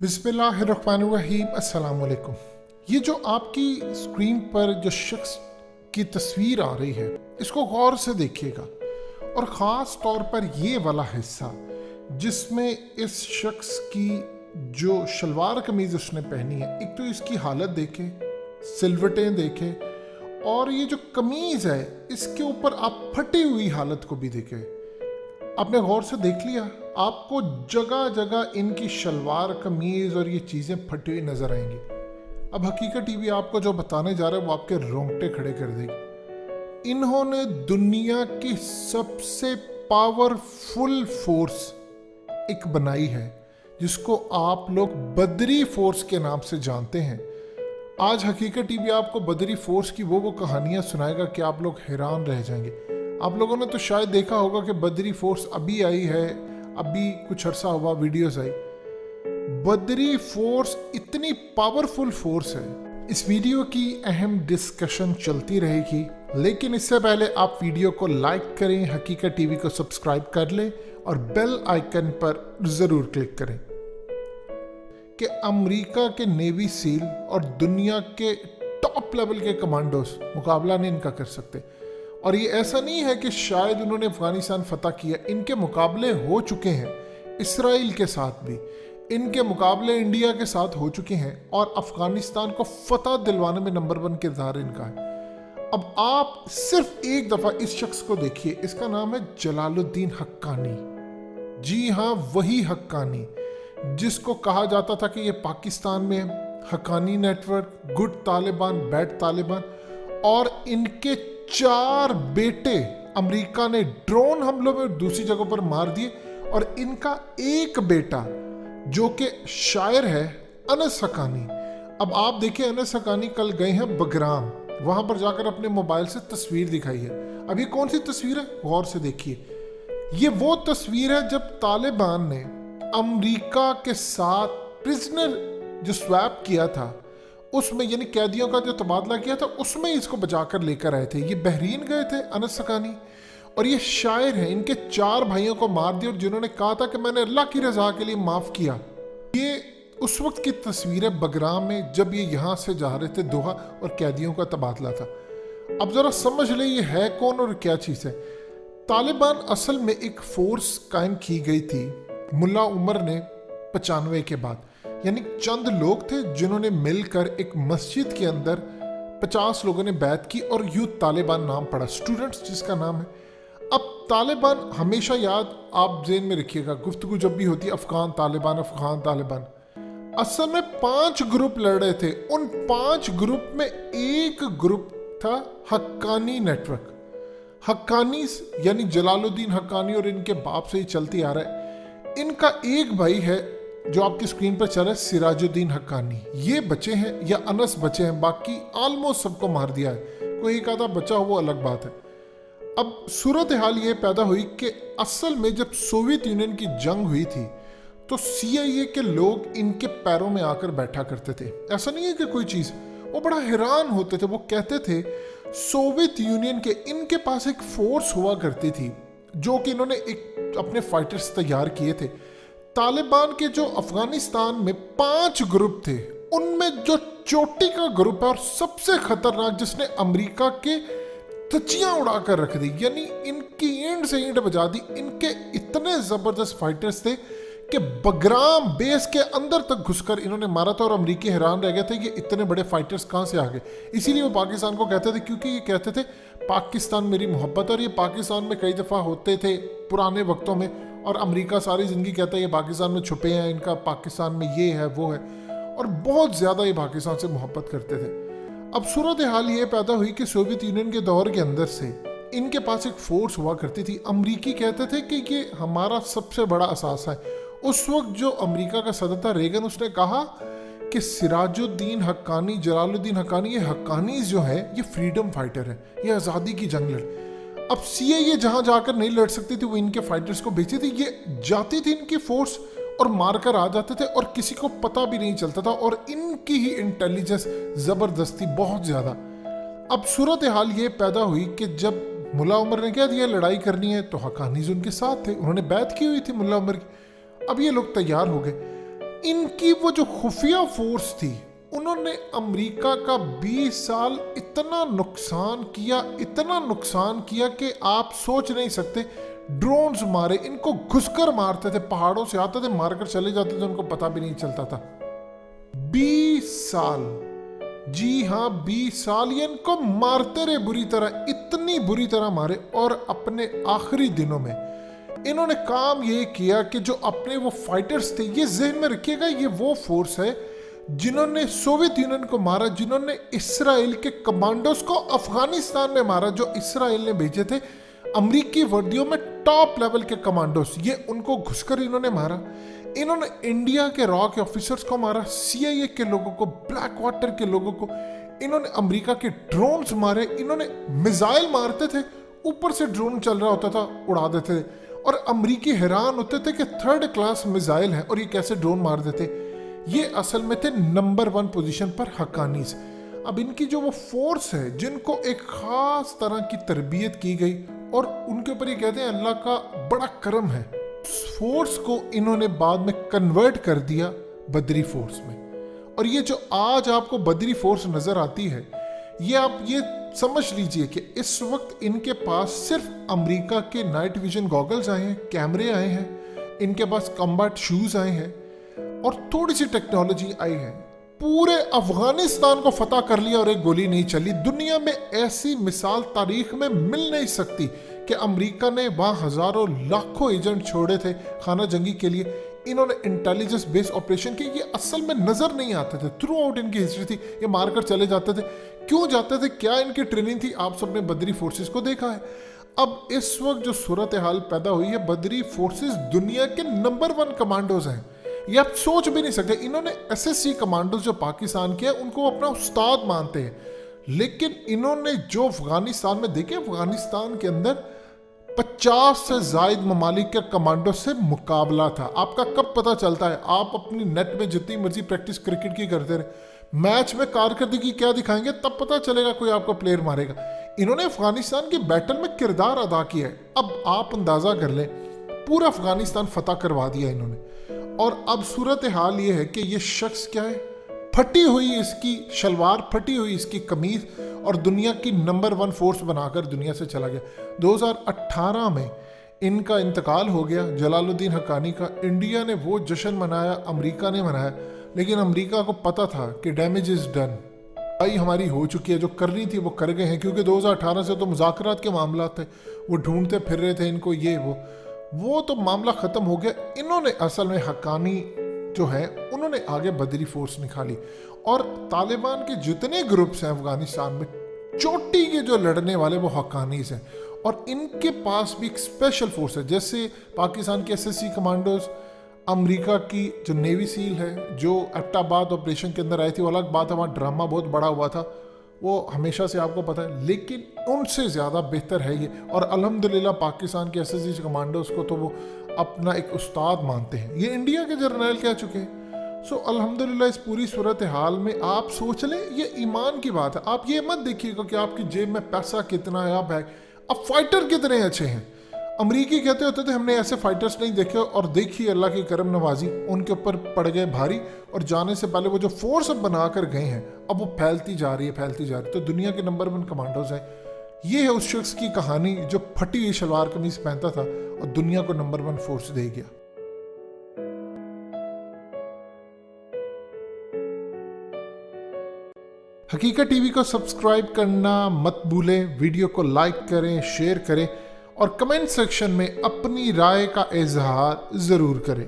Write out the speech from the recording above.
बिस्मिल्लाहिर्रहमानिर्रहीम। अस्सलाम वालेकुम। ये जो आपकी स्क्रीन पर जो शख्स की तस्वीर आ रही है, इसको गौर से देखिएगा और ख़ास तौर पर ये वाला हिस्सा जिसमें इस शख्स की जो शलवार कमीज़ उसने पहनी है, एक तो इसकी हालत देखें, सिलवटें देखें, और ये जो कमीज़ है इसके ऊपर आप फटी हुई हालत को भी देखें। आपने गौर से देख लिया, आपको जगह जगह इनकी शलवार कमीज और ये चीज़ें फटी हुई नजर आएंगी। अब हकीकत टीवी आपको जो बताने जा रहा है वो आपके रोंगटे खड़े कर देगी। इन्होंने दुनिया की सबसे पावरफुल फोर्स एक बनाई है जिसको आप लोग बदरी फोर्स के नाम से जानते हैं। आज हकीकत टीवी आपको बदरी फोर्स की वो कहानियां सुनाएगा कि आप लोग हैरान रह जाएंगे। आप लोगों ने तो शायद देखा होगा कि बदरी फोर्स अभी आई है, अभी कुछ अरसा हुआ वीडियोस आई। बदरी फोर्स इतनी पावरफुल फोर्स है। इस वीडियो की अहम डिस्कशन चलती रहेगी, लेकिन इससे पहले आप वीडियो को लाइक करें, हकीकत टीवी को सब्सक्राइब कर लें और बेल आइकन पर ज़रूर क्लिक करें कि अमेरिका के नेवी सील और दुनिया के टॉप लेवल के कमांडोज मुकाबला नहीं इनका कर सकते। और ये ऐसा नहीं है कि शायद उन्होंने अफगानिस्तान फतह किया, इनके मुकाबले हो चुके हैं इसराइल के साथ भी, इनके मुकाबले इंडिया के साथ हो चुके हैं और अफगानिस्तान को फतह दिलवाने में नंबर 1 किरदार इनका है। अब आप सिर्फ एक दफ़ा इस शख्स को देखिए, इसका नाम है जलालुद्दीन हक्कानी। जी हाँ, वही हक्कानी जिसको कहा जाता था कि ये पाकिस्तान में Haqqani network, good Taliban, bad Taliban, और इनके 4 बेटे अमेरिका ने ड्रोन हमलों में दूसरी जगहों पर मार दिए। और इनका एक बेटा जो कि शायर है, अनस हक्कानी। अब आप देखिए, अनस हक्कानी कल गए हैं बगराम, वहां पर जाकर अपने मोबाइल से तस्वीर दिखाई है। अब ये कौन सी तस्वीर है, गौर से देखिए। ये वो तस्वीर है जब तालिबान ने अमेरिका के साथ प्रिजनर जो स्वैप किया था उसमें, यानी कैदियों का जो तबादला किया था उसमें इसको बचाकर लेकर आए थे। ये बहरीन गए थे अनस हक्कानी, और ये शायर हैं। इनके 4 भाइयों को मार दिया और जिन्होंने कहा था कि मैंने अल्लाह की रजा के लिए माफ किया। ये उस वक्त की तस्वीर है बगराम में जब ये यहाँ से जा रहे थे दोहा और कैदियों का तबादला था। अब जरा समझ ले ये है कौन और क्या चीज़ है। तालिबान असल में एक फोर्स कायम की गई थी मुल्ला उमर ने 95 के बाद, यानी चंद लोग थे जिन्होंने मिलकर एक मस्जिद के अंदर 50 लोगों ने बैत की और यूथ तालिबान नाम पड़ा, स्टूडेंट्स जिसका नाम है। अब तालिबान हमेशा याद आप जेन में रखिएगा, गुफ्तगू जब भी होती है अफगान तालिबान, अफगान तालिबान, असल में 5 ग्रुप लड़ रहे थे। उन 5 ग्रुप में एक ग्रुप था हक्कानी नेटवर्क। हक्कानी यानी जलालुद्दीन हक्कानी और इनके बाप से ही चलती आ रहा है। इनका एक भाई है जो आपकी स्क्रीन पर चल रहा है, सिराजुद्दीन हक्कानी। ये बचे हैं या अनस बचे हैं, बाकी ऑलमोस्ट सबको मार दिया है। कोई एक आधा बचा हो वो अलग बात है। अब सूरत हाल ये पैदा हुई कि असल में जब सोवियत यूनियन की जंग हुई थी तो CIA के लोग इनके पैरों में आकर बैठा करते थे। ऐसा नहीं है कि कोई चीज़, वो बड़ा हैरान होते थे। वो कहते थे सोवियत यूनियन के इनके पास एक फोर्स हुआ करती थी जो कि इन्होंने एक अपने फाइटर्स तैयार किए थे। तालिबान के जो अफगानिस्तान में 5 ग्रुप थे, उनमें जो चोटी का ग्रुप है और सबसे खतरनाक, जिसने अमेरिका के तचियां उड़ाकर रख दी, यानी इनकी ईंट से ईंट बजा दी। इनके इतने जबरदस्त फाइटर्स थे कि बगराम बेस के अंदर तक घुसकर इन्होंने मारा था और अमेरिकी हैरान रह गए थे कि इतने बड़े फाइटर्स कहां से आ गए। इसीलिए वो पाकिस्तान को कहते थे, क्योंकि ये कहते थे पाकिस्तान मेरी मोहब्बत। और ये पाकिस्तान में कई दफ़ा होते थे पुराने वक्तों में, और अमेरिका सारी ज़िंदगी कहता है ये पाकिस्तान में छुपे हैं, इनका पाकिस्तान में ये है वो है, और बहुत ज़्यादा ये पाकिस्तान से मोहब्बत करते थे। अब सूरत हाल ये पैदा हुई कि सोवियत यूनियन के दौर के अंदर से इनके पास एक फोर्स हुआ करती थी। अमरीकी कहते थे कि ये हमारा सबसे बड़ा असासा है। उस वक्त जो अमेरिका का सदर था रेगन, उसने कहा कि सिराजुद्दीन हक्कानी, जलालुद्दीन हक्कानी, ये हक्कानीज जो है ये फ्रीडम फाइटर है, ये आज़ादी की जंग लड़। अब CIA जहां जाकर नहीं लड़ सकती थी वो इनके फाइटर्स को भेजती थी। ये जाती थी इनकी फोर्स और मारकर आ जाते थे और किसी को पता भी नहीं चलता था, और इनकी ही इंटेलिजेंस जबरदस्ती बहुत ज्यादा। अब सूरत हाल ये पैदा हुई कि जब मुल्ला उमर ने कह दिया लड़ाई करनी है तो हक्कानीज उनके साथ थे, उन्होंने बैत की हुई थी मुल्ला उमर की। अब ये लोग तैयार हो गए। इनकी वो जो खुफिया फोर्स थी, उन्होंने अमेरिका का 20 साल इतना नुकसान किया कि आप सोच नहीं सकते। ड्रोन्स मारे, इनको घुसकर मारते थे, पहाड़ों से आते थे, मारकर चले जाते थे, उनको पता भी नहीं चलता था। 20 साल, जी हाँ 20 साल ये इनको मारते रहे बुरी तरह, इतनी बुरी तरह मारे। और अपने आखिरी दिनों में इन्होंने काम ये किया कि जो अपने वो फाइटर्स थे, ये ज़हन में रखिएगा, ये वो फोर्स है जिन्होंने सोवियत यूनियन को मारा, जिन्होंने इसराइल के कमांडोज को अफगानिस्तान में मारा, जो इसराइल ने भेजे थे अमरीकी वर्दियों में टॉप लेवल के कमांडोज, ये उनको घुसकर इन्होंने मारा। इन्होंने इंडिया के रॉ के ऑफिसर्स को मारा, CIA के लोगों को, ब्लैक वाटर के लोगों को, इन्होंने अमेरिका के ड्रोन्स मारे, इन्होंने मिसाइल मारते थे, ऊपर से ड्रोन चल रहा होता था, उड़ा देते थे, और अमरीकी हैरान होते थे कि 3rd क्लास मिसाइल है और ये कैसे ड्रोन मार देते। ये असल में थे नंबर 1 पोजीशन पर हक्कानीज। अब इनकी जो वो फोर्स है, जिनको एक खास तरह की तरबियत की गई और उनके ऊपर ये कहते हैं अल्लाह का बड़ा करम है, उस फोर्स को इन्होंने बाद में कन्वर्ट कर दिया बदरी फोर्स में। और ये जो आज आपको बदरी फोर्स नजर आती है, ये आप ये समझ लीजिए कि इस वक्त इनके पास सिर्फ अमेरिका के नाइट विजन गॉगल्स आए हैं, कैमरे आए हैं, इनके पास कॉम्बैट शूज आए हैं और थोड़ी सी टेक्नोलॉजी आई है। पूरे अफगानिस्तान को फतह कर लिया और एक गोली नहीं चली। दुनिया में ऐसी मिसाल तारीख में मिल नहीं सकती कि अमेरिका ने वहां हजारों लाखों एजेंट छोड़े थे खाना जंगी के लिए। इन्होंने इंटेलिजेंस बेस्ड ऑपरेशन किए, ये असल में नजर नहीं आते थे, थ्रू आउट इनकी हिस्ट्री थी, ये मारकर चले जाते थे। क्यों जाते थे, क्या इनकी ट्रेनिंग थी, आप सबने बदरी फोर्सेस को देखा है। अब इस वक्त जो सूरत हाल पैदा हुई है, बदरी फोर्सेस दुनिया के नंबर 1 कमांडोज हैं, ये आप सोच भी नहीं सकते। इन्होंने SSC कमांडोज जो पाकिस्तान के हैं, उनको अपना उस्ताद मानते हैं, लेकिन इन्होंने जो अफगानिस्तान में देखे, अफगानिस्तान के अंदर 50 से जायद ममालिक के कमांडो से मुकाबला था। आपका कब पता चलता है, आप अपनी नेट में जितनी मर्जी प्रैक्टिस क्रिकेट की करते रहे, मैच में कारकर्दगी क्या दिखाएंगे तब पता चलेगा कोई आपको प्लेयर मारेगा। इन्होंने अफगानिस्तान की बैटल में किरदार अदा किया है। अब आप अंदाजा कर लें, पूरा अफगानिस्तान फतह करवा दिया इन्होंने। और अब सूरत हाल ये है कि ये शख्स क्या है, फटी हुई इसकी शलवार, फटी हुई इसकी कमीज, और दुनिया की नंबर 1 फोर्स बनाकर दुनिया से चला गया। 2018 में इनका इंतकाल हो गया, जलालुद्दीन हक्कानी का। इंडिया ने वो जश्न मनाया, अमेरिका ने मनाया, लेकिन अमेरिका को पता था कि डैमेज इज डन, भाई हमारी हो चुकी है, जो करनी थी वो कर गए हैं। क्योंकि 2018 से तो मुज़ाकरात के मामला थे, वो ढूंढते फिर रहे थे इनको, ये वो तो मामला ख़त्म हो गया। इन्होंने असल में हक्कानी जो है, उन्होंने आगे बदरी फोर्स निकाली। और तालिबान के जितने ग्रुप्स हैं अफगानिस्तान में, चोटी के जो लड़ने वाले वो हक्कानीज हैं। और इनके पास भी एक स्पेशल फोर्स है, जैसे पाकिस्तान के SSC कमांडोज, अमेरिका की जो नेवी सील है, जो एबटाबाद ऑपरेशन के अंदर आई थी, वो अलग बात है, वहाँ ड्रामा बहुत बड़ा हुआ था, वो हमेशा से आपको पता है, लेकिन उनसे ज़्यादा बेहतर है ये। और अल्हम्दुलिल्लाह पाकिस्तान के SSC कमांडोज को तो वो अपना एक उस्ताद मानते हैं, ये इंडिया के जर्नल कह चुके हैं। सो अल्हम्दुलिल्लाह इस पूरी सूरत हाल में आप सोच लें, ये ईमान की बात है। आप ये मत देखिएगा कि आपकी जेब में पैसा कितना है, अब फाइटर कितने अच्छे हैं। अमरीकी कहते होते थे हमने ऐसे फाइटर्स नहीं देखे, और देखी अल्लाह की करम नवाजी, उनके ऊपर पड़ गए भारी। और जाने से पहले वो जो फोर्स अब बना कर गए हैं, अब वो फैलती जा रही है। तो दुनिया के नंबर 1 कमांडोज हैं। ये है उस शख्स की कहानी जो फटी हुई शलवार कमीज पहनता था और दुनिया को नंबर 1 फोर्स दे गया। हकीकत टीवी को सब्सक्राइब करना मत भूलें, वीडियो को लाइक करें, शेयर करें और कमेंट सेक्शन में अपनी राय का इजहार ज़रूर करें।